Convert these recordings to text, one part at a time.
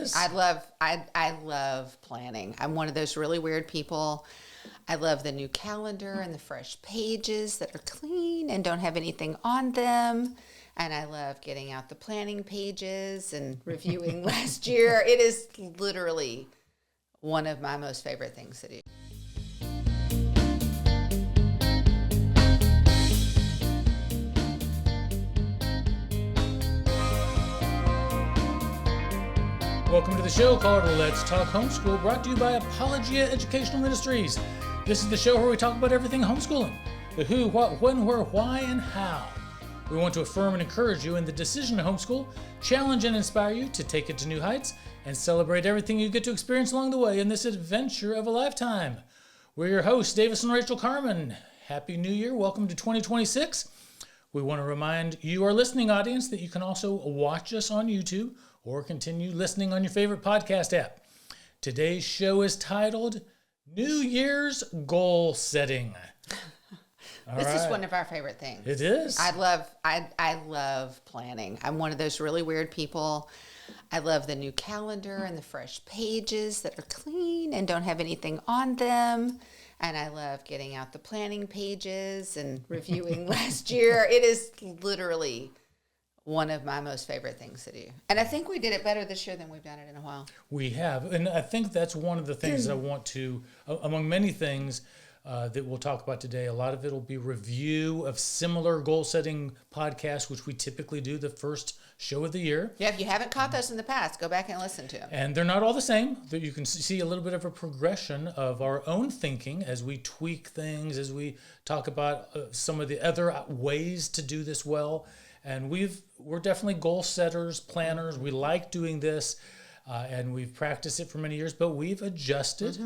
is? I love planning. I'm one of those really weird people. I love the new calendar and the fresh pages that are clean and don't have anything on them. And I love getting out the planning pages and reviewing last year. It is literally one of my most favorite things to do. Welcome to the show called Let's Talk Homeschool, brought to you by Apologia Educational Ministries. This is the show where we talk about everything homeschooling: the who, what, when, where, why, and how. We want to affirm and encourage you in the decision to homeschool, challenge and inspire you to take it to new heights, and celebrate everything you get to experience along the way in this adventure of a lifetime. We're your hosts, Davis and Rachael Carman. Happy New Year. Welcome to 2026. We want to remind you, our listening audience, that you can also watch us on YouTube or continue listening on your favorite podcast app. Today's show is titled New Year's Goal Setting. This is one of our favorite things. It is. I love planning. I'm one of those really weird people. I love the new calendar and the fresh pages that are clean and don't have anything on them. And I love getting out the planning pages and reviewing last year. It is literally one of my most favorite things to do. And I think we did it better this year than we've done it in a while. We have. And I think that's one of the things I want to, among many things that we'll talk about today, a lot of it will be review of similar goal-setting podcasts, which we typically do the first show of the year. Yeah, if you haven't caught those in the past, go back and listen to them. And they're not all the same. You can see a little bit of a progression of our own thinking as we tweak things, as we talk about some of the other ways to do this well. And we're definitely goal setters, planners. We like doing this, and we've practiced it for many years, but we've adjusted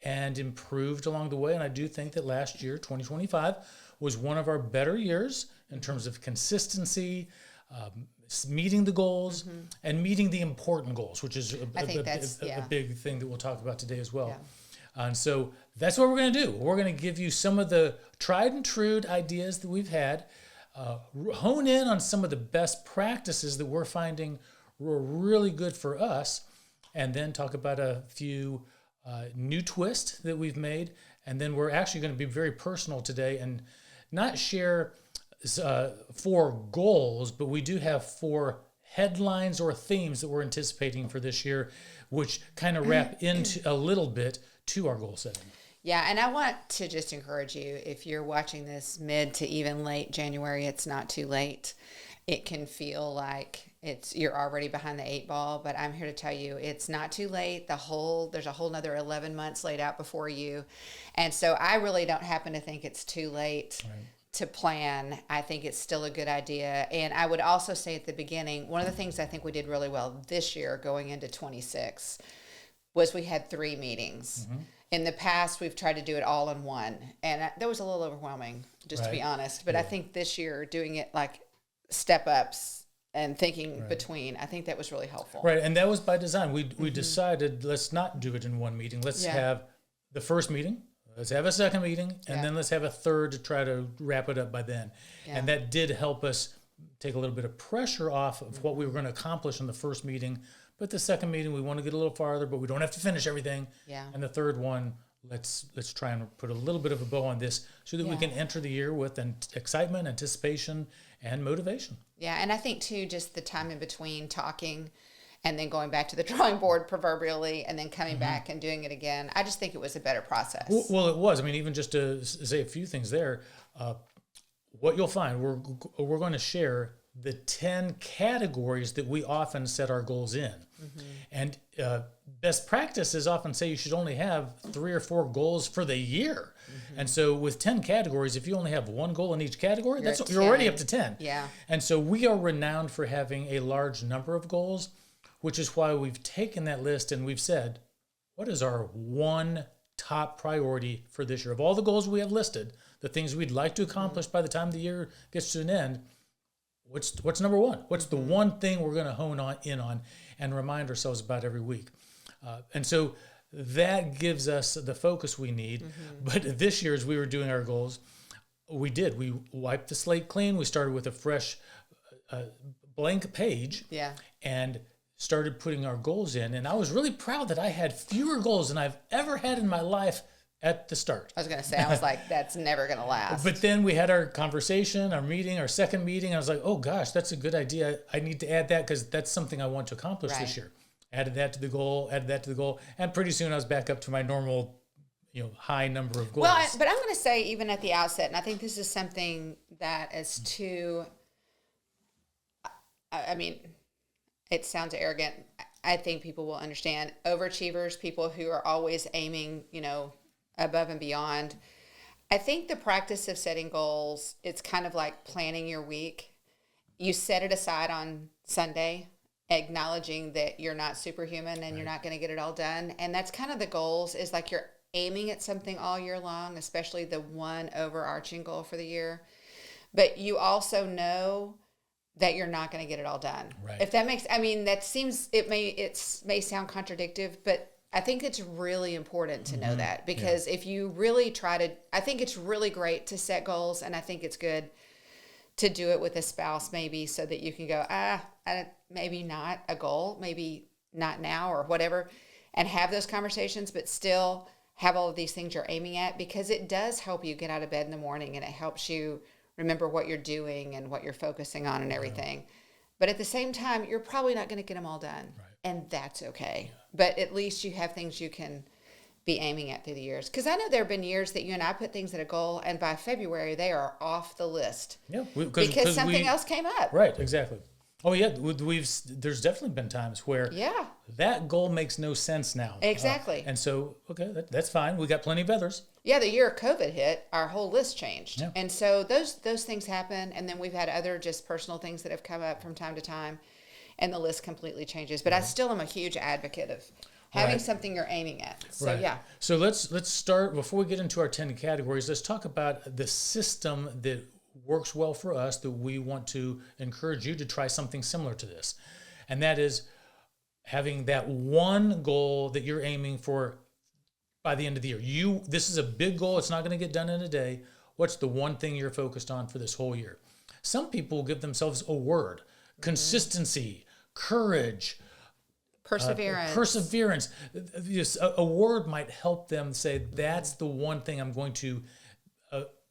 and improved along the way. And I do think that last year, 2025, was one of our better years in terms of consistency, meeting the goals, and meeting the important goals, which is a big thing that we'll talk about today as well. Yeah. And so that's what we're going to do. We're going to give you some of the tried and true ideas that we've had, hone in on some of the best practices that we're finding were really good for us, and then talk about a few new twists that we've made. And then we're actually going to be very personal today and not share 4 goals, but we do have 4 headlines or themes that we're anticipating for this year, which kind of wrap into a little bit to our goal setting. Yeah, and I want to just encourage you, if you're watching this mid to even late January, it's not too late. It can feel like you're already behind the 8 ball, but I'm here to tell you it's not too late. There's a whole nother 11 months laid out before you. And so I really don't happen to think it's too late to plan. I think it's still a good idea. And I would also say at the beginning, one of the things I think we did really well this year going into 26 was we had 3 meetings. In the past, we've tried to do it all in one. And that was a little overwhelming, just to be honest. But I think this year, doing it like step ups and thinking between, I think that was really helpful. Right, and that was by design. We decided, let's not do it in one meeting. Let's have the first meeting, let's have a second meeting, and then let's have a third to try to wrap it up by then. Yeah. And that did help us take a little bit of pressure off of what we were going to accomplish in the first meeting. But the second meeting, we want to get a little farther, but we don't have to finish everything. Yeah. And the third one, let's try and put a little bit of a bow on this so that we can enter the year with excitement, anticipation, and motivation. Yeah, and I think, too, just the time in between talking and then going back to the drawing board proverbially and then coming back and doing it again, I just think it was a better process. Well, it was. I mean, even just to say a few things there, what you'll find, we're going to share the 10 categories that we often set our goals in. And best practices often say you should only have 3 or 4 goals for the year. And so with 10 categories, if you only have 1 goal in each category, you're already up to 10. Yeah. And so we are renowned for having a large number of goals, which is why we've taken that list and we've said, what is our one top priority for this year? Of all the goals we have listed, the things we'd like to accomplish by the time the year gets to an end, what's number one? What's the one thing we're going to in on and remind ourselves about every week? And so that gives us the focus we need. But this year, as we were doing our goals, we wiped the slate clean. We started with a fresh blank page and started putting our goals in. And I was really proud that I had fewer goals than I've ever had in my life at the start. I was going to say, I was like, that's never going to last. But then we had our conversation, our meeting, our second meeting. I was like, oh gosh, that's a good idea. I need to add that because that's something I want to accomplish this year. Added that to the goal, and pretty soon I was back up to my normal, high number of goals. Well, but I'm going to say even at the outset, and I think this is something that is too, I mean, it sounds arrogant. I think people will understand. Overachievers, people who are always aiming, above and beyond. I think the practice of setting goals, it's kind of like planning your week. You set it aside on Sunday, acknowledging that you're not superhuman and you're not going to get it all done. And that's kind of the goals, is like you're aiming at something all year long, especially the one overarching goal for the year. But you also know that you're not going to get it all done. Right. If that makes, that seems, it may sound contradictory, but I think it's really important to know that, because if you really I think it's really great to set goals, and I think it's good to do it with a spouse maybe, so that you can go, maybe not a goal, maybe not now or whatever, and have those conversations, but still have all of these things you're aiming at, because it does help you get out of bed in the morning, and it helps you remember what you're doing and what you're focusing on and everything. Right. But at the same time, you're probably not going to get them all done. Right. And that's okay. Yeah. But at least you have things you can be aiming at through the years. Because I know there have been years that you and I put things at a goal, and by February, they are off the list. Yeah. Because something else came up. Right, exactly. Oh, yeah. There's definitely been times where that goal makes no sense now. Exactly. And so, okay, that's fine. We got plenty of others. Yeah, the year COVID hit, our whole list changed. Yeah. And so those things happen. And then we've had other just personal things that have come up from time to time, and the list completely changes. But I still am a huge advocate of having something you're aiming at. So, yeah. So let's start, before we get into our 10 categories, let's talk about the system that works well for us, that we want to encourage you to try something similar to this. And that is having that one goal that you're aiming for by the end of the year. This is a big goal. It's not going to get done in a day. What's the one thing you're focused on for this whole year? Some people give themselves a word: consistency, courage, perseverance. A word might help them say, that's the one thing I'm going to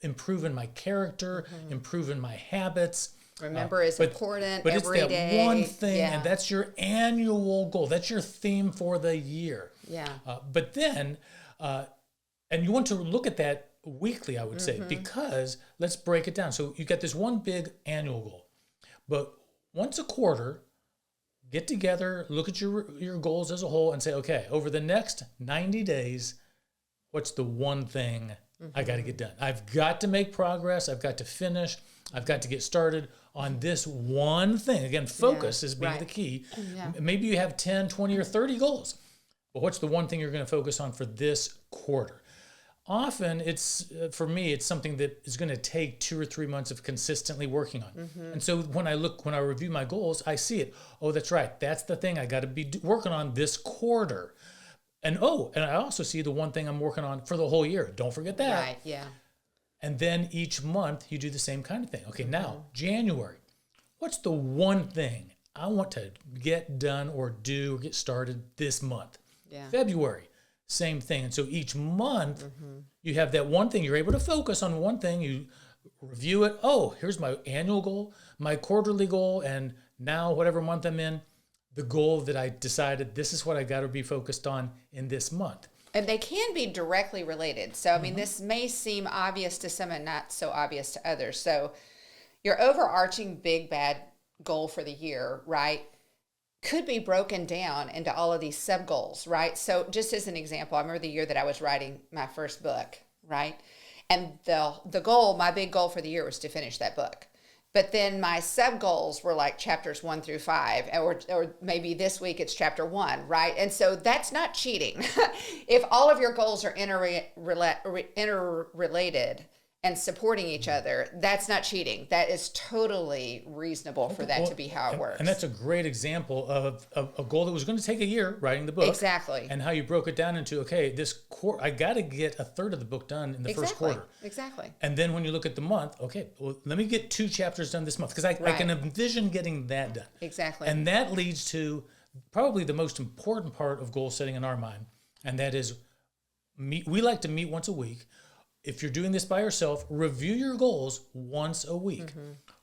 improve in my character, improve in my habits. Remember, it's important but every it's that day. One thing, and that's your annual goal. That's your theme for the year. Yeah. But then, and you want to look at that weekly, I would say, because let's break it down. So you got this one big annual goal, but once a quarter, get together, look at your goals as a whole, and say, okay, over the next 90 days, what's the one thing I got to get done? I've got to make progress. I've got to finish. I've got to get started on this one thing. Again, focus is being the key. Yeah. Maybe you have 10, 20, or 30 goals, but what's the one thing you're going to focus on for this quarter? Often for me, it's something that is going to take 2 or 3 months of consistently working on. And so when I review my goals, I see it. Oh, that's right. That's the thing I got to be working on this quarter. And I also see the one thing I'm working on for the whole year. Don't forget that. Right, yeah. And then each month you do the same kind of thing. Okay, now January. What's the one thing I want to get done or do or get started this month? Yeah. February, same thing. And so each month you have that one thing. You're able to focus on one thing. You review it. Oh, here's my annual goal, my quarterly goal, and now whatever month I'm in, the goal that I decided this is what I got to be focused on in this month. And they can be directly related. So, I mean, this may seem obvious to some and not so obvious to others. So your overarching big, bad goal for the year, right, could be broken down into all of these sub goals, right? So just as an example, I remember the year that I was writing my first book, right? And the goal, my big goal for the year was to finish that book. But then my sub goals were like chapters 1 through 5, or maybe this week it's chapter 1, right? And so that's not cheating. If all of your goals are interrelated and supporting each other, that's not cheating. That is totally reasonable for that to be how it works. And that's a great example of a goal that was going to take a year, writing the book. Exactly. And how you broke it down into, okay, I got to get a third of the book done in the first quarter. Exactly. And then when you look at the month, okay, well, let me get 2 chapters done this month, because I can envision getting that done. Exactly. And that leads to probably the most important part of goal setting in our mind, and that is we like to meet once a week. If you're doing this by yourself, review your goals once a week.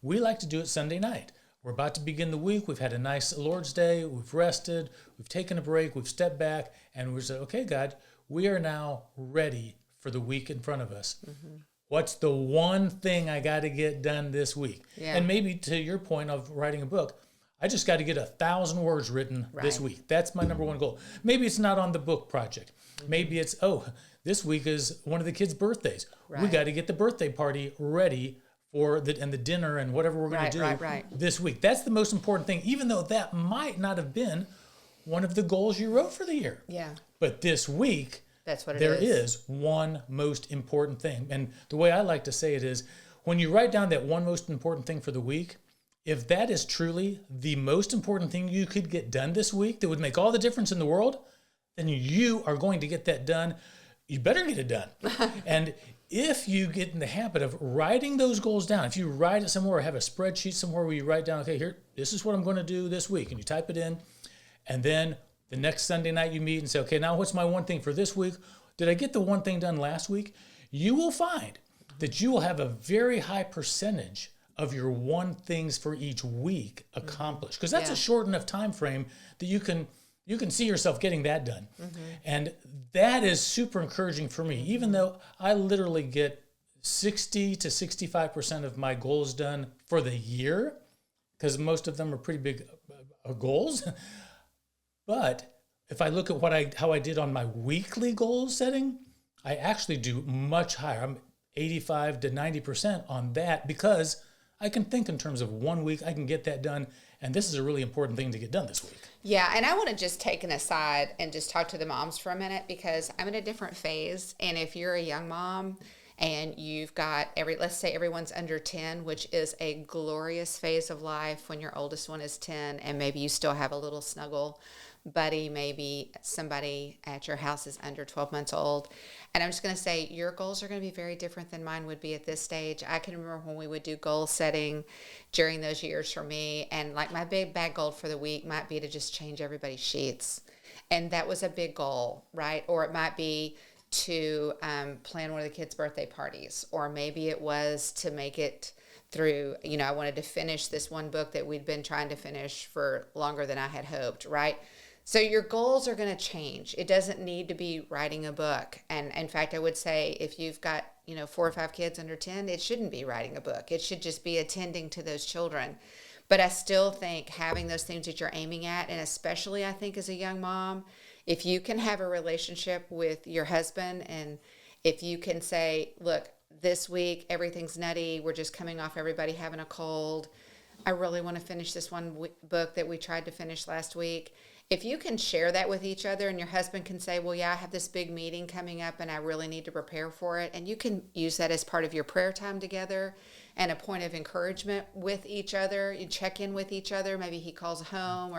We like to do it Sunday night. We're about to begin the week. We've had a nice Lord's Day. We've rested. We've taken a break. We've stepped back, and we said, okay, God, we are now ready for the week in front of us. What's the one thing I got to get done this week? Yeah. And maybe to your point of writing a book, I just got to get 1,000 words written this week. That's my number one goal. Maybe it's not on the book project. Maybe it's, this week is one of the kids' birthdays. We got to get the birthday party ready for the dinner and whatever we're going to do this week. That's the most important thing, even though that might not have been one of the goals you wrote for the year. Yeah. But this week, that's what there is one most important thing. And the way I like to say it is, when you write down that one most important thing for the week, if that is truly the most important thing you could get done this week that would make all the difference in the world, then you are going to get that done. You better get it done. And if you get in the habit of writing those goals down, if you write it somewhere or have a spreadsheet somewhere where you write down, okay, here, this is what I'm going to do this week, and you type it in, and then the next Sunday night you meet and say, okay, now what's my one thing for this week? Did I get the one thing done last week? You will find that you will have a very high percentage of your one things for each week accomplished, because that's a short enough time frame that you can see yourself getting that done. And that is super encouraging for me, even though I literally get 60 to 65% of my goals done for the year, because most of them are pretty big goals. But if I look at how I did on my weekly goal setting, I actually do much higher. I'm 85 to 90% on that, because I can think in terms of 1 week, I can get that done. And this is a really important thing to get done this week. Yeah, and I want to just take an aside and just talk to the moms for a minute, because I'm in a different phase. And if you're a young mom and you've got let's say everyone's under 10, which is a glorious phase of life when your oldest one is 10, and maybe you still have a little snuggle buddy, maybe somebody at your house is under 12 months old. And I'm just going to say your goals are going to be very different than mine would be at this stage. I can remember when we would do goal setting during those years for me, and like my big bad goal for the week might be to just change everybody's sheets. And that was a big goal, right? Or it might be to plan one of the kids' birthday parties, or maybe it was to make it through, I wanted to finish this one book that we'd been trying to finish for longer than I had hoped, right? So your goals are going to change. It doesn't need to be writing a book. And in fact, I would say if you've got, 4 or 5 kids under 10, it shouldn't be writing a book. It should just be attending to those children. But I still think having those things that you're aiming at, and especially I think as a young mom, if you can have a relationship with your husband, and if you can say, look, this week everything's nutty, we're just coming off everybody having a cold, I really want to finish this one book that we tried to finish last week. If you can share that with each other, and your husband can say, well, yeah, I have this big meeting coming up and I really need to prepare for it. And you can use that as part of your prayer time together and a point of encouragement with each other. You check in with each other. Maybe he calls home,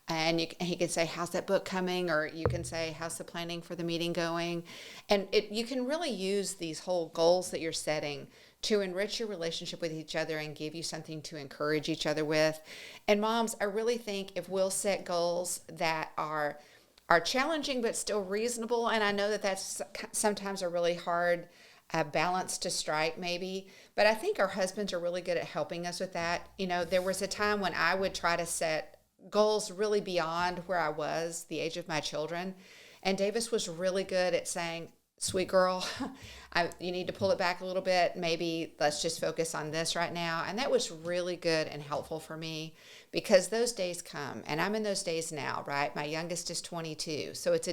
and he can say, how's that book coming? Or you can say, how's the planning for the meeting going? And you can really use these whole goals that you're setting to enrich your relationship with each other and give you something to encourage each other with. And moms, I really think if we'll set goals that are challenging but still reasonable, and I know that that's sometimes a really hard balance to strike maybe, but I think our husbands are really good at helping us with that. There was a time when I would try to set goals really beyond where I was, the age of my children, and Davis was really good at saying, sweet girl, you need to pull it back a little bit. Maybe let's just focus on this right now. And that was really good and helpful for me, because those days come, and I'm in those days now, right? My youngest is 22. So it's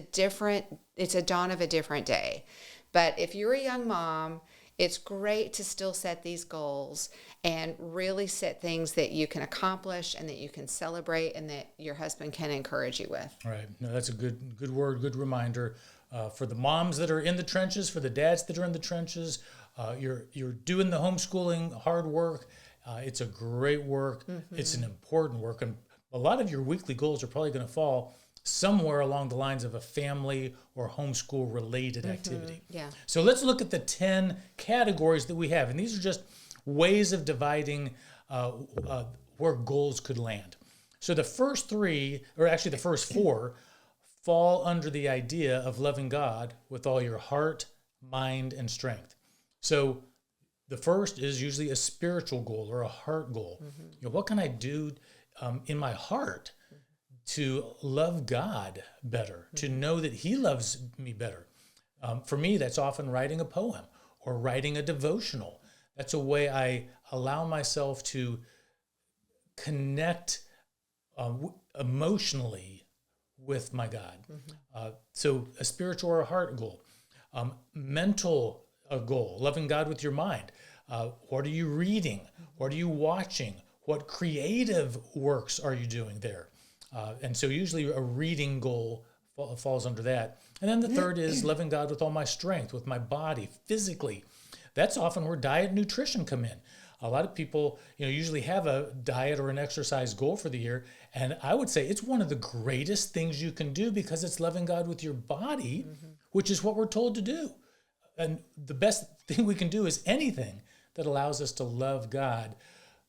a dawn of a different day. But if you're a young mom, it's great to still set these goals and really set things that you can accomplish and that you can celebrate and that your husband can encourage you with. Right. No, that's a good word, good reminder. For the moms that are in the trenches, for the dads that are in the trenches, you're doing the homeschooling hard work. It's a great work. Mm-hmm. It's an important work. And a lot of your weekly goals are probably going to fall somewhere along the lines of a family or homeschool related activity. Yeah. So let's look at the 10 categories that we have. And these are just ways of dividing where goals could land. So the first three, or actually the first four, fall under the idea of loving God with all your heart, mind, and strength. So the first is usually a spiritual goal or a heart goal. What can I do in my heart to love God better, to know that He loves me better? For me, that's often writing a poem or writing a devotional. That's a way I allow myself to connect emotionally with my God. So a spiritual or a heart goal. Mental goal, loving God with your mind. What are you reading? What are you watching? What creative works are you doing there? And so usually a reading goal falls under that. And then the third is loving God with all my strength, with my body, physically. That's often where diet and nutrition come in. A lot of people, usually have a diet or an exercise goal for the year. And I would say it's one of the greatest things you can do because it's loving God with your body, which is what we're told to do. And the best thing we can do is anything that allows us to love God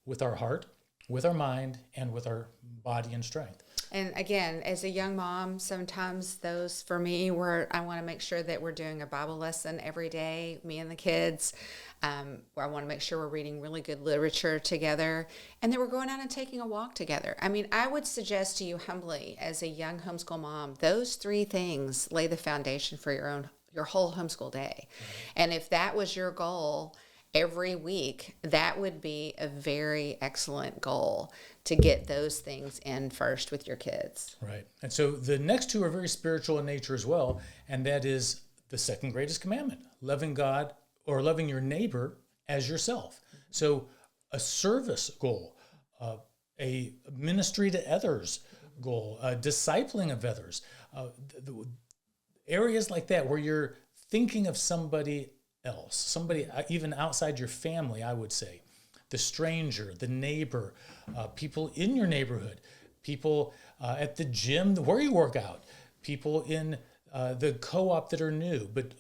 with our heart, with our mind, and with our body and strength. And again, as a young mom, sometimes those for me where I want to make sure that we're doing a Bible lesson every day, me and the kids, where I want to make sure we're reading really good literature together, and that we're going out and taking a walk together. I mean, I would suggest to you humbly, as a young homeschool mom, those three things lay the foundation for your whole homeschool day. And if that was your goal every week, that would be a very excellent goal to get those things in first with your kids. Right. And so the next two are very spiritual in nature as well. And that is the second greatest commandment, loving God or loving your neighbor as yourself. So a service goal, a ministry to others goal, discipling of others, areas like that where you're thinking of somebody else, somebody even outside your family, I would say. The stranger, the neighbor, people in your neighborhood, people at the gym where you work out, people in the co-op that are new, but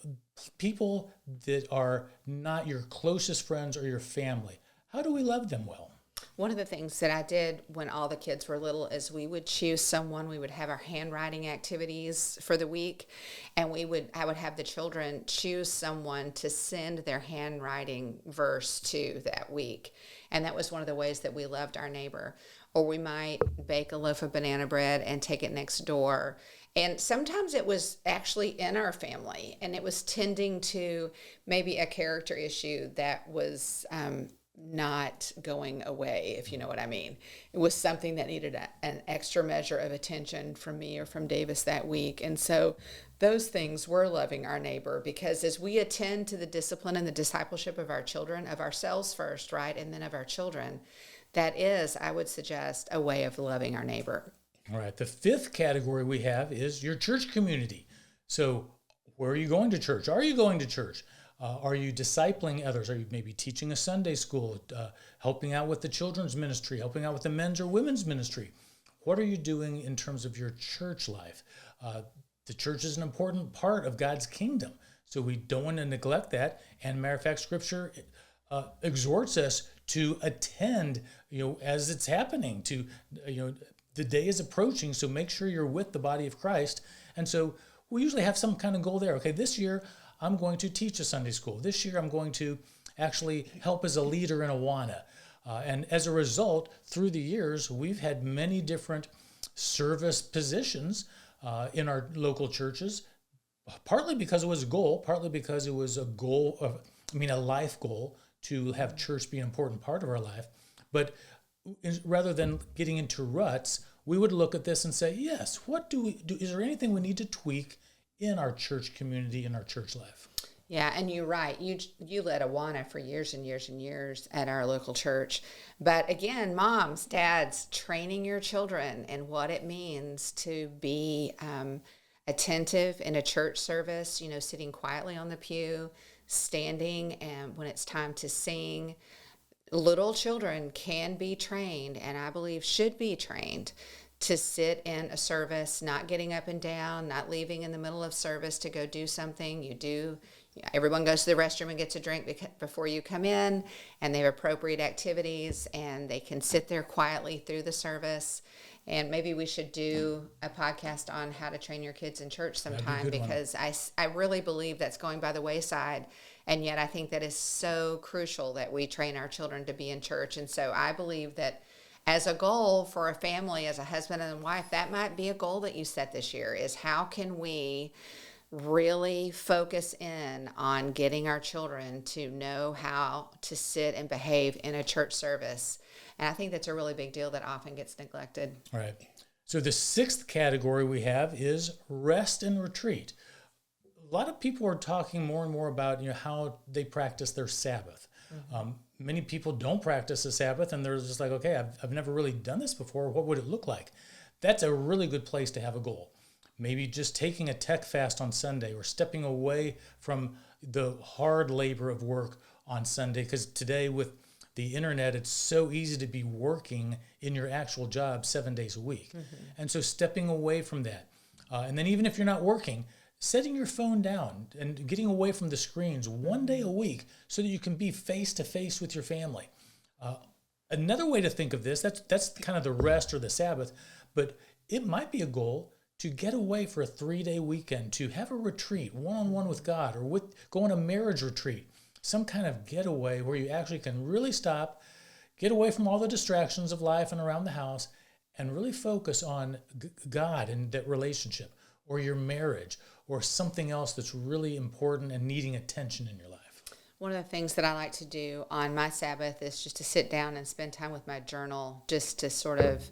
people that are not your closest friends or your family. How do we love them well? One of the things that I did when all the kids were little is we would choose someone. We would have our handwriting activities for the week, and I would have the children choose someone to send their handwriting verse to that week. And that was one of the ways that we loved our neighbor. Or we might bake a loaf of banana bread and take it next door. And sometimes it was actually in our family, and it was tending to maybe a character issue that was not going away, if you know what I mean. It was something that needed an extra measure of attention from me or from Davis that week. And so those things were loving our neighbor, because as we attend to the discipline and the discipleship of our children, of ourselves first, right, and then of our children, that is, I would suggest, a way of loving our neighbor. All right. The fifth category we have is your church community. So where are you going to church? Are you going to church? Are you discipling others? Are you maybe teaching a Sunday school, helping out with the children's ministry, helping out with the men's or women's ministry? What are you doing in terms of your church life? The church is an important part of God's kingdom, so we don't want to neglect that. And matter of fact, Scripture exhorts us to attend, as it's happening. To, the day is approaching, so make sure you're with the body of Christ. And so we usually have some kind of goal there. Okay, this year I'm going to teach a Sunday school. This year I'm going to actually help as a leader in Awana. And as a result, through the years, we've had many different service positions in our local churches, partly because it was a goal, partly because it was a life goal to have church be an important part of our life. But rather than getting into ruts, we would look at this and say, yes, what do we do? Is there anything we need to tweak in our church community, in our church life? Yeah, and you're right. You led Awana for years and years and years at our local church. But again, moms, dads, training your children and what it means to be attentive in a church service, sitting quietly on the pew, standing, and when it's time to sing. Little children can be trained, and I believe should be trained, to sit in a service, not getting up and down, not leaving in the middle of service to go do something. Everyone goes to the restroom and gets a drink before you come in, and they have appropriate activities, and they can sit there quietly through the service. And maybe we should do a podcast on how to train your kids in church sometime, good one. because I really believe that's going by the wayside. And yet I think that is so crucial that we train our children to be in church. And so I believe that as a goal for a family, as a husband and wife, that might be a goal that you set this year, is how can we really focus in on getting our children to know how to sit and behave in a church service. And I think that's a really big deal that often gets neglected. All right. So the sixth category we have is rest and retreat. A lot of people are talking more and more about how they practice their Sabbath. Many people don't practice the Sabbath, and they're just like, okay, I've never really done this before. What would it look like? That's a really good place to have a goal. Maybe just taking a tech fast on Sunday, or stepping away from the hard labor of work on Sunday, because today with the internet, it's so easy to be working in your actual job 7 days a week. And so stepping away from that. And then even if you're not working, setting your phone down and getting away from the screens 1 day a week so that you can be face to face with your family. Another way to think of this, that's kind of the rest or the Sabbath, but it might be a goal to get away for a 3-day weekend, to have a retreat one-on-one with God, or go on a marriage retreat, some kind of getaway where you actually can really stop, get away from all the distractions of life and around the house, and really focus on God and that relationship, or your marriage, or something else that's really important and needing attention in your life. One of the things that I like to do on my Sabbath is just to sit down and spend time with my journal, just to sort of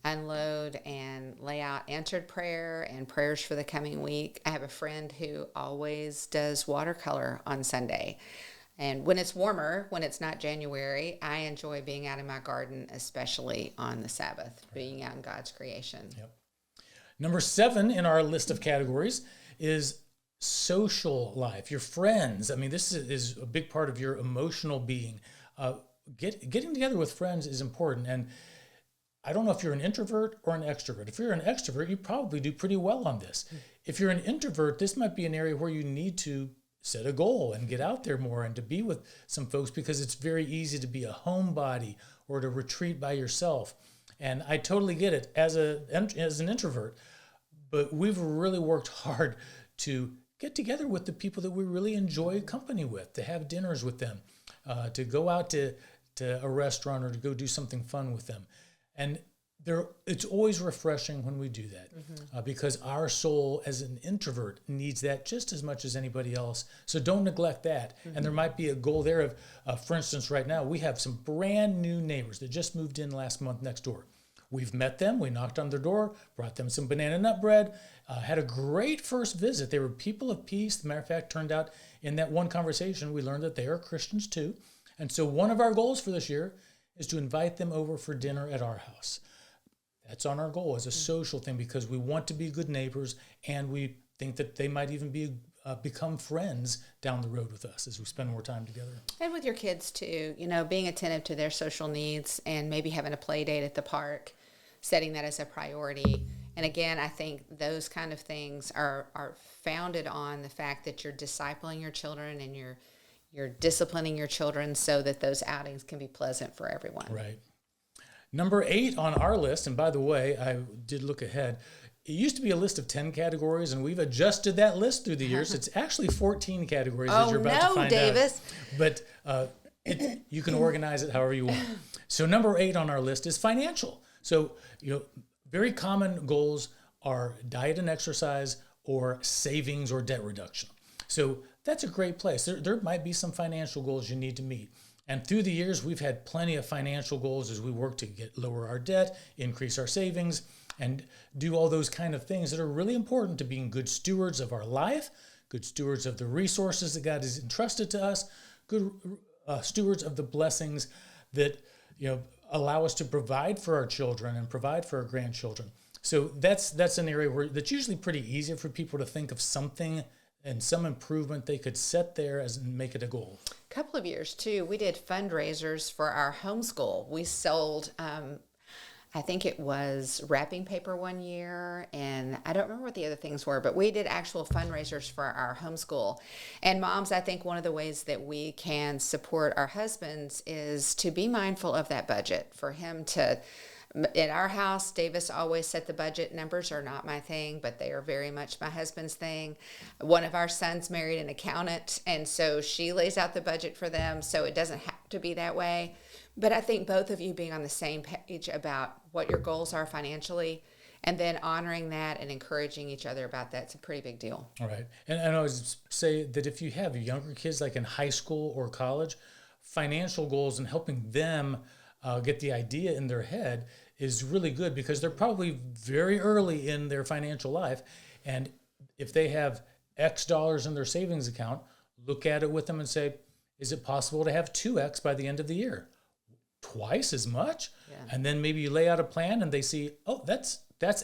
unload and lay out answered prayer and prayers for the coming week. I have a friend who always does watercolor on Sunday. And when it's warmer, when it's not January, I enjoy being out in my garden, especially on the Sabbath, being out in God's creation. Yep. Number 7 in our list of categories is social life, your friends. I mean, this is a big part of your emotional being. Getting together with friends is important. And I don't know if you're an introvert or an extrovert. If you're an extrovert, you probably do pretty well on this. If you're an introvert, this might be an area where you need to set a goal and get out there more and to be with some folks, because it's very easy to be a homebody or to retreat by yourself. And I totally get it as an introvert, but we've really worked hard to get together with the people that we really enjoy company with, to have dinners with them, to go out to a restaurant or to go do something fun with them. And it's always refreshing when we do that, because our soul as an introvert needs that just as much as anybody else. So don't neglect that. And there might be a goal there of, for instance, right now, we have some brand new neighbors that just moved in last month next door. We've met them. We knocked on their door, brought them some banana nut bread, had a great first visit. They were people of peace. As a matter of fact, turned out in that one conversation, we learned that they are Christians too. And so one of our goals for this year is to invite them over for dinner at our house. That's on our goal as a social thing, because we want to be good neighbors, and we think that they might even become friends down the road with us as we spend more time together. And with your kids too, being attentive to their social needs, and maybe having a play date at the park, setting that as a priority. And again, I think those kind of things are founded on the fact that you're discipling your children and you're disciplining your children so that those outings can be pleasant for everyone. Right. Number 8 on our list, and by the way, I did look ahead. It used to be a list of 10 categories, and we've adjusted that list through the years. It's actually 14 categories, as you're about to find Davis. out. But you can organize it however you want. So number 8 on our list is financial. So, very common goals are diet and exercise, or savings or debt reduction. So that's a great place. There might be some financial goals you need to meet. And through the years, we've had plenty of financial goals as we work to lower our debt, increase our savings, and do all those kind of things that are really important to being good stewards of our life, good stewards of the resources that God has entrusted to us, good stewards of the blessings that allow us to provide for our children and provide for our grandchildren. So that's an area that's usually pretty easy for people to think of something and some improvement they could set there and make it a goal. A couple of years too, we did fundraisers for our homeschool. We sold, I think it was wrapping paper one year, and I don't remember what the other things were, but we did actual fundraisers for our homeschool. And moms, I think one of the ways that we can support our husbands is to be mindful of that budget, for him to At our house, Davis always set the budget. Numbers are not my thing, but they are very much my husband's thing. One of our sons married an accountant, and so she lays out the budget for them, so it doesn't have to be that way. But I think both of you being on the same page about what your goals are financially, and then honoring that and encouraging each other about that's a pretty big deal. All right. And I always say that if you have younger kids, like in high school or college, financial goals and helping them get the idea in their head is really good, because they're probably very early in their financial life. And if they have X dollars in their savings account, look at it with them and say, is it possible to have 2X by the end of the year? Twice as much? Yeah. And then maybe you lay out a plan and they see, oh, that's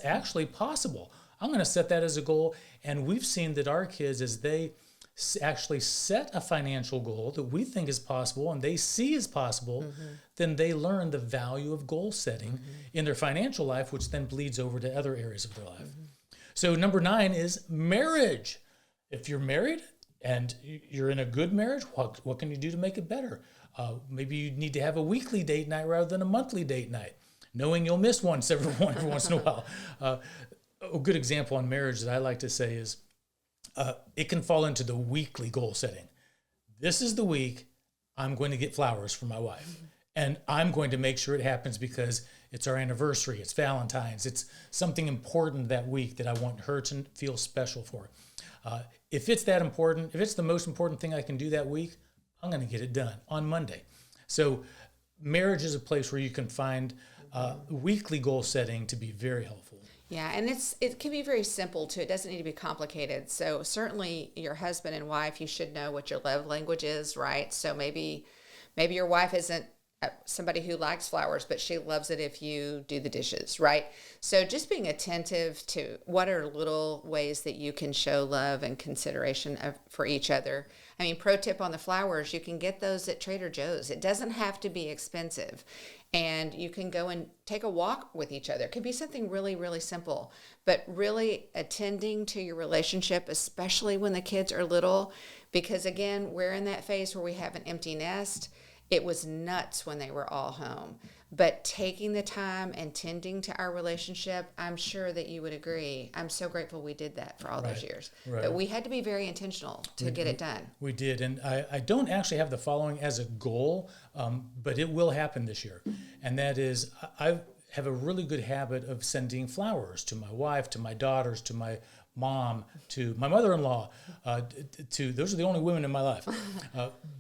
actually possible. I'm going to set that as a goal. And we've seen that our kids, as they actually set a financial goal that we think is possible and they see as possible, then they learn the value of goal setting in their financial life, which then bleeds over to other areas of their life. So number 9 is marriage. If you're married and you're in a good marriage, what can you do to make it better? Maybe you need to have a weekly date night rather than a monthly date night, knowing you'll miss one every once in a while. A good example on marriage that I like to say is, it can fall into the weekly goal setting. This is the week I'm going to get flowers for my wife. And I'm going to make sure it happens because it's our anniversary, it's Valentine's, it's something important that week that I want her to feel special for. If it's that important, if it's the most important thing I can do that week, I'm going to get it done on Monday. So marriage is a place where you can find weekly goal setting to be very helpful. Yeah, and it can be very simple too. It doesn't need to be complicated. So certainly your husband and wife, you should know what your love language is, right? So maybe your wife isn't somebody who likes flowers, but she loves it if you do the dishes, right? So just being attentive to what are little ways that you can show love and consideration for each other. I mean, pro tip on the flowers, you can get those at Trader Joe's. It doesn't have to be expensive. And you can go and take a walk with each other. It could be something really, really simple, but really attending to your relationship, especially when the kids are little, because again, we're in that phase where we have an empty nest. It was nuts when they were all home, but taking the time and tending to our relationship, I'm sure that you would agree. I'm so grateful we did that for all those years. Right. But we had to be very intentional to get it done. We did. And I don't actually have the following as a goal, but it will happen this year. And that is, I have a really good habit of sending flowers to my wife, to my daughters, to my mom, to my mother-in-law, those are the only women in my life.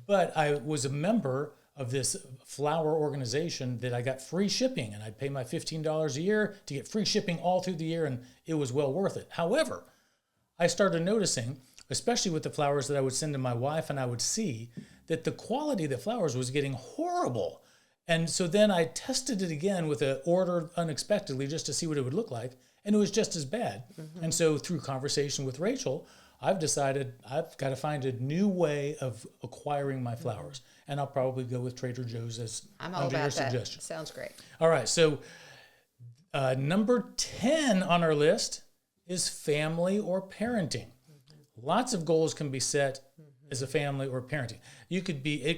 But I was a member of this flower organization that I got free shipping, and I'd pay my $15 a year to get free shipping all through the year, and it was well worth it. However, I started noticing, especially with the flowers that I would send to my wife, and I would see that the quality of the flowers was getting horrible. And so then I tested it again with an order unexpectedly just to see what it would look like, and it was just as bad. And so through conversation with Rachel, I've decided I've got to find a new way of acquiring my flowers. And I'll probably go with Trader Joe's as under your suggestion. Sounds great. All right, so number 10 on our list is family or parenting. Lots of goals can be set as a family or parenting. It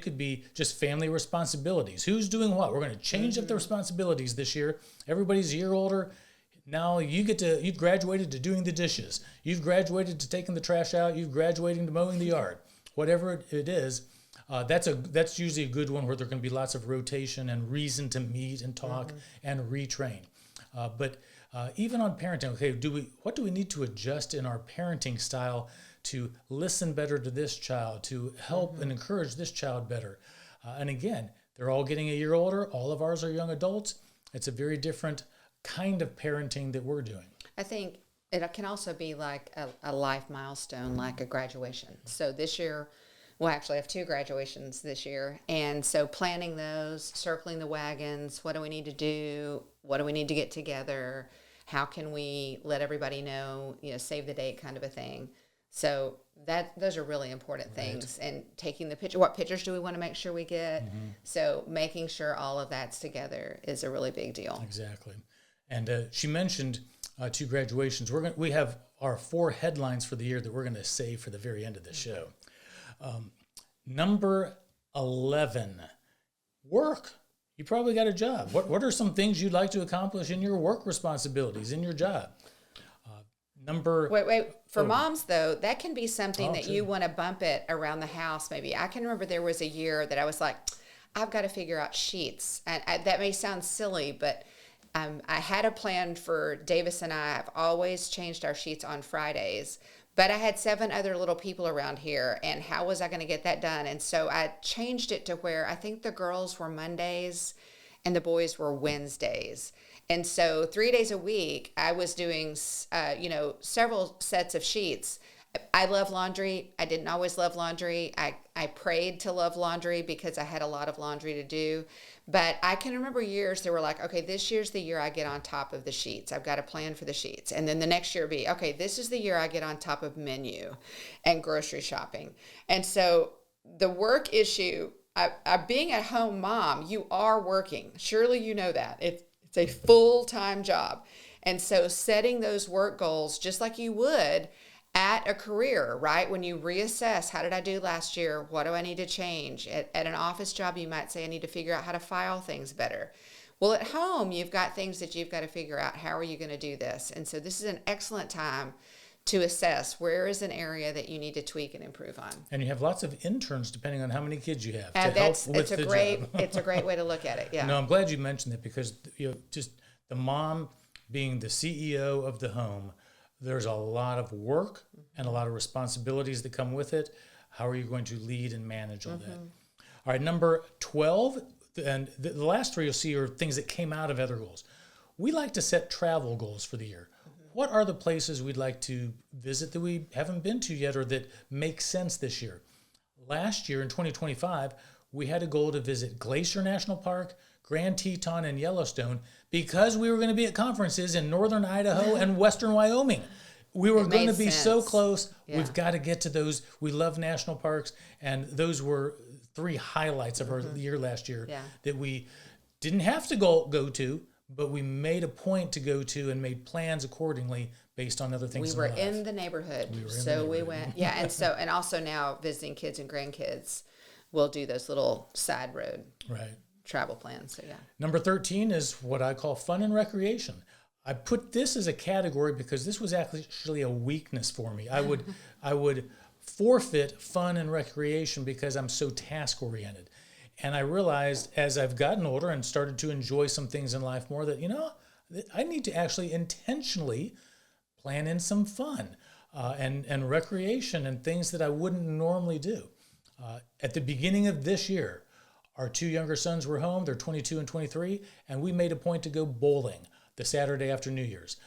could be just family responsibilities. Who's doing what? We're going to change up the responsibilities this year. Everybody's a year older. Now you've graduated to doing the dishes. You've graduated to taking the trash out. You've graduated to mowing the yard. Whatever it is, that's usually a good one where there can be lots of rotation and reason to meet and talk and retrain. But even on parenting, okay, what do we need to adjust in our parenting style to listen better to this child, to help and encourage this child better? And again, they're all getting a year older. All of ours are young adults. It's a very different kind of parenting that we're doing. I think it can also be like a life milestone, like a graduation. So this year, we'll actually have 2 graduations this year. And so planning those, circling the wagons, what do we need to do? What do we need to get together? How can we let everybody know, save the date kind of a thing. So those are really important things. And taking the picture, what pictures do we want to make sure we get? So making sure all of that's together is a really big deal. Exactly. And she mentioned 2 graduations. We have our 4 headlines for the year that we're going to save for the very end of the show. Number 11, work. You probably got a job. What are some things you'd like to accomplish in your work responsibilities, in your job? Wait. For moms, though, that can be something that true. you want to bump it around the house. Maybe I can remember there was a year that I was like, I've got to figure out sheets. And that may sound silly, but I had a plan for Davis and I. I've always changed our sheets on Fridays. But I had 7 other little people around here, and how was I going to get that done? And so I changed it to where I think the girls were Mondays and the boys were Wednesdays. And so 3 days a week, I was doing, several sets of sheets. I love laundry. I didn't always love laundry. I prayed to love laundry because I had a lot of laundry to do. But I can remember years that were like, okay, this year's the year I get on top of the sheets. I've got a plan for the sheets. And then the next year be, okay, this is the year I get on top of menu and grocery shopping. And so the work issue, being a home mom, you are working. Surely you know that. It's a full-time job. And so setting those work goals, just like you would at a career, right? When you reassess, how did I do last year? What do I need to change? At an office job, you might say, I need to figure out how to file things better. Well, at home, you've got things that you've got to figure out. How are you going to do this? And so this is an excellent time to assess where is an area that you need to tweak and improve on. And you have lots of interns depending on how many kids you have It's a great way to look at it. Yeah. No, I'm glad you mentioned that because just the mom being the CEO of the home, there's a lot of work and a lot of responsibilities that come with it. How are you going to lead and manage all that? All right, number 12, and the last 3 you'll see are things that came out of other goals. We like to set travel goals for the year. What are the places we'd like to visit that we haven't been to yet or that make sense this year? Last year in 2025, we had a goal to visit Glacier National Park, Grand Teton, and Yellowstone because we were going to be at conferences in northern Idaho and western Wyoming. We were going to be so close. Yeah. We've got to get to those. We love national parks, and those were 3 highlights of our year last year that we didn't have to go to, but we made a point to go to and made plans accordingly based on other things. We were in the neighborhood, we went. Yeah, and also now visiting kids and grandkids, we'll do those little side road travel plans. So yeah. Number 13 is what I call fun and recreation. I put this as a category because this was actually a weakness for me. I would forfeit fun and recreation because I'm so task oriented. And I realized as I've gotten older and started to enjoy some things in life more that, I need to actually intentionally plan in some fun and recreation and things that I wouldn't normally do. At the beginning of this year, our 2 younger sons were home. They're 22 and 23, and we made a point to go bowling the Saturday after New Year's.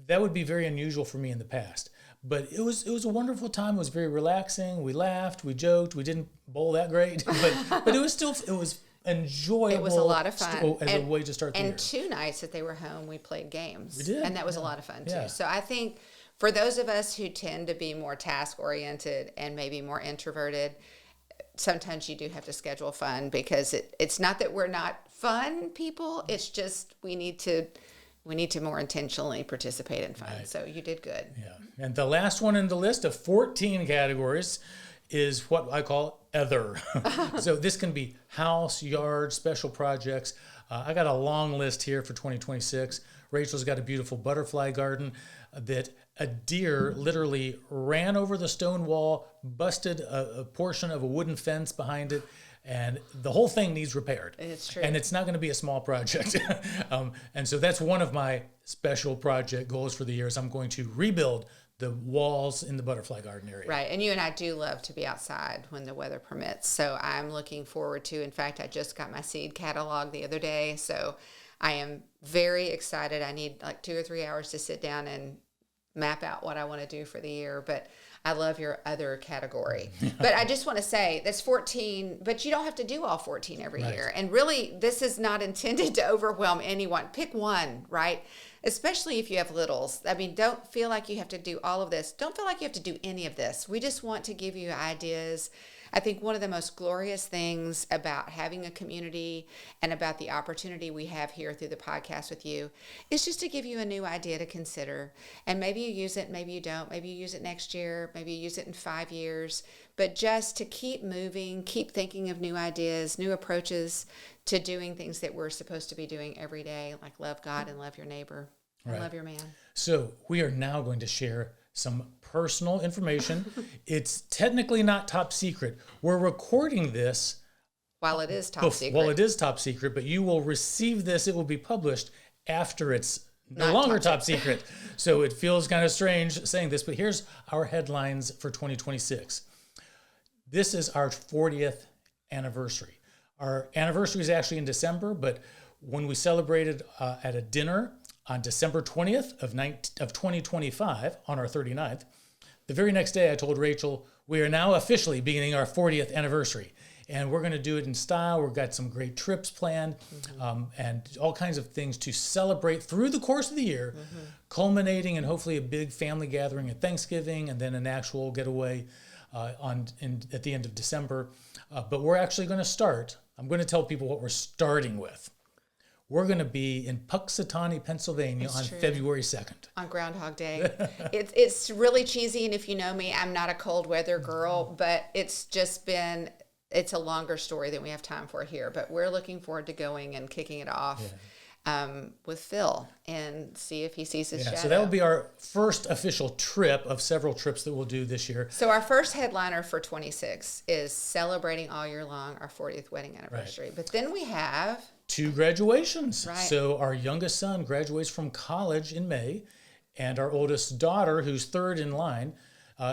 That would be very unusual for me in the past. But it was a wonderful time. It was very relaxing. We laughed, we joked. We didn't bowl that great, but it was enjoyable. It was a lot of fun as a way to start the year. And 2 nights that they were home, we played games. We did, and that was a lot of fun too. Yeah. So I think for those of us who tend to be more task oriented and maybe more introverted, sometimes you do have to schedule fun because it's not that we're not fun people. It's just we need to more intentionally participate in fun. Right. So you did good. Yeah. And the last one in the list of 14 categories is what I call other. So this can be house, yard, special projects. I got a long list here for 2026. Rachel's got a beautiful butterfly garden that a deer literally ran over the stone wall, busted a portion of a wooden fence behind it, and the whole thing needs repaired. It's true. And it's not going to be a small project. And so that's one of my special project goals for the year is I'm going to rebuild the walls in the butterfly garden area. Right. And you and I do love to be outside when the weather permits. So I'm looking forward to, in fact, I just got my seed catalog the other day. So I am very excited. I need like 2 or 3 hours to sit down and map out what I want to do for the year. But I love your other category. But I just want to say that's 14, but you don't have to do all 14 every year. And really, this is not intended to overwhelm anyone. Pick one, right? Especially if you have littles. I mean, don't feel like you have to do all of this. Don't feel like you have to do any of this. We just want to give you ideas. I think one of the most glorious things about having a community and about the opportunity we have here through the podcast with you is just to give you a new idea to consider. And maybe you use it, maybe you don't. Maybe you use it next year. Maybe you use it in 5 years. but just to keep moving, keep thinking of new ideas, new approaches to doing things that we're supposed to be doing every day, like love God and love your neighbor and love your man. So we are now going to share some personal information. It's technically not top secret. We're recording this while it is top secret. Well, it is top secret, but you will receive this. It will be published after it's no Not longer top top secret. So it feels kind of strange saying this, but here's our headlines for 2026. This is our 40th anniversary. Our anniversary is actually in December, but when we celebrated at a dinner on December 20th of 2025 on our 39th, the very next day I told Rachel, we are now officially beginning our 40th anniversary. And we're going to do it in style. We've got some great trips planned and all kinds of things to celebrate through the course of the year, culminating in hopefully a big family gathering at Thanksgiving and then an actual getaway at the end of December. But we're actually going to start. I'm going to tell people what we're starting with. We're going to be in Puxatawny, Pennsylvania on February 2nd. On Groundhog Day. It's really cheesy, and if you know me, I'm not a cold weather girl, but it's a longer story than we have time for here. But we're looking forward to going and kicking it off with Phil and see if he sees his shadow. So that will be our first official trip of several trips that we'll do this year. So our first headliner for 26 is celebrating all year long our 40th wedding anniversary. But then we have 2 graduations. Right. So our youngest son graduates from college in May, and our oldest daughter, who's third in line,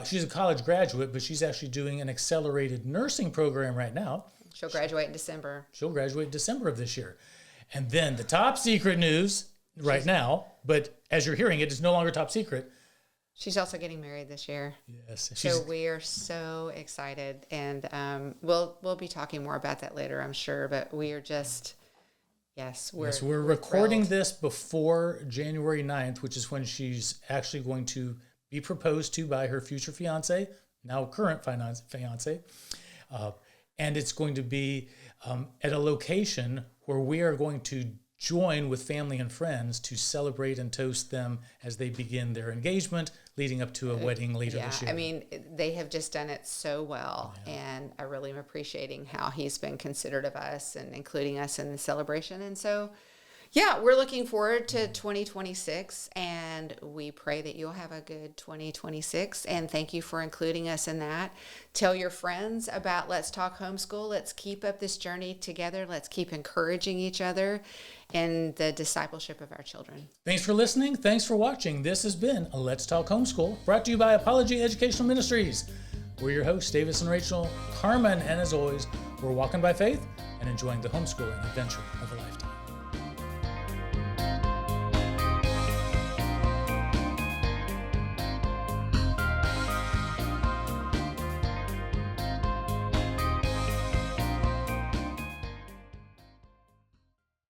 she's a college graduate, but she's actually doing an accelerated nursing program right now. She'll graduate in December. She'll graduate in December of this year. And then the top secret news now, but as you're hearing it, it's no longer top secret. She's also getting married this year. Yes. So we are so excited, and we'll be talking more about that later, I'm sure, but we are just... we're recording thrilled. this before January 9th, which is when she's actually going to be proposed to by her future fiance, now current fiance. And it's going to be at a location where we are going to join with family and friends to celebrate and toast them as they begin their engagement leading up to a wedding later this year. I mean, they have just done it so well, and I really am appreciating how he's been considerate of us and including us in the celebration. And so, we're looking forward to 2026, and we pray that you'll have a good 2026, and thank you for including us in that. Tell your friends about Let's Talk Homeschool. Let's keep up this journey together. Let's keep encouraging each other in the discipleship of our children. Thanks for listening. Thanks for watching. This has been a Let's Talk Homeschool, brought to you by Apologia Educational Ministries. We're your hosts, Davis and Rachael Carman, and as always, we're walking by faith and enjoying the homeschooling adventure of a lifetime.